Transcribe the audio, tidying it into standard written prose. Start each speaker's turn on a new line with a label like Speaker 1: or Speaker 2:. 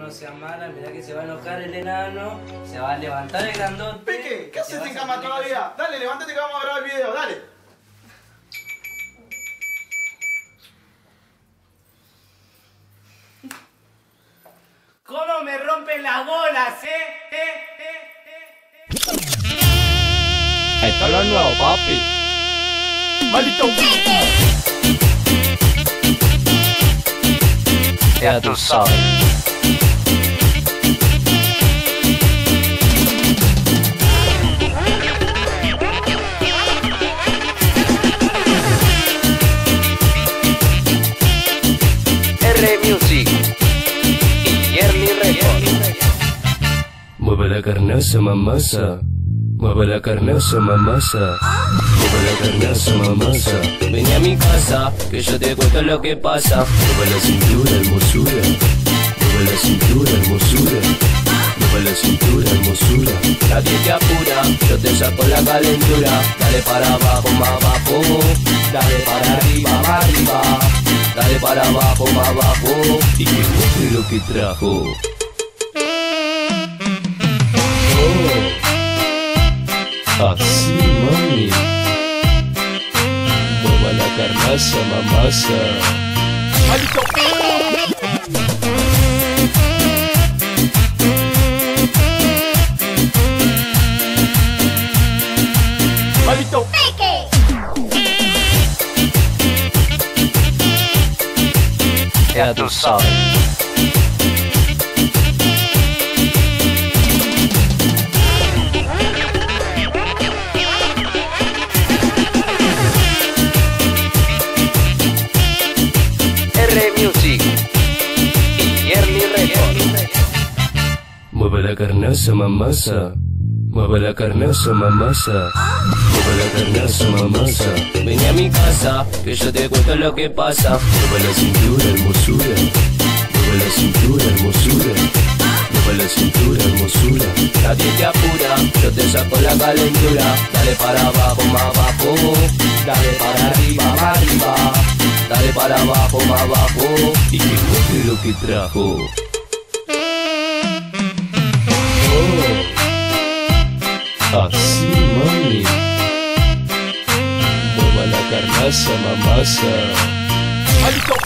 Speaker 1: no seas mala, mirá que se va a enojar el enano, se va a levantar el grandote.
Speaker 2: Peque, ¿qué haces en cama todavía? Dale, levántate que vamos a grabar el video, dale.
Speaker 1: ¿Cómo me rompen las bolas,
Speaker 3: Esto es lo nuevo, papi.
Speaker 2: ¡Maldito!
Speaker 3: Ya tú sabes. R-Music y Yerli Records.
Speaker 4: Mueve la carnaza, mamasa. Mueve la carnaza, mamasa. Mueve la carnaza, mamasa.
Speaker 3: Ven a mi casa, que yo te cuento lo que pasa.
Speaker 4: Mueve la cintura, hermosura. Mueve la cintura, hermosura. Mueve la cintura, hermosura.
Speaker 3: Nadie te apura, yo te saco la calentura. Dale para abajo, más abajo. Dale para arriba, más arriba. Dale para abajo, más abajo.
Speaker 4: Y que muestre lo que trajo. Así, mami. Mueva la carnaza, mamasa.
Speaker 2: ¡Maldito! ¡Maldito!
Speaker 3: Ya tú sabes. R-Music y Yerli Records.
Speaker 4: Mueve la carnaza, mamasa. Mueve la carnaza, mamasa. Mueve la carnaza, mamasa.
Speaker 3: Ven a mi casa, que yo te cuento lo que pasa.
Speaker 4: Mueve la cintura, hermosura. Mueve la cintura, hermosura. Mueve la cintura, hermosura.
Speaker 3: Nadie te apura, yo te saco la calentura. Dale para abajo, más abajo. Dale para arriba, más arriba. Dale para abajo, más abajo.
Speaker 4: Y que muestre lo que trajo. Así, mami. Mueva la carnaza, mamasa.
Speaker 2: ¡Maldito!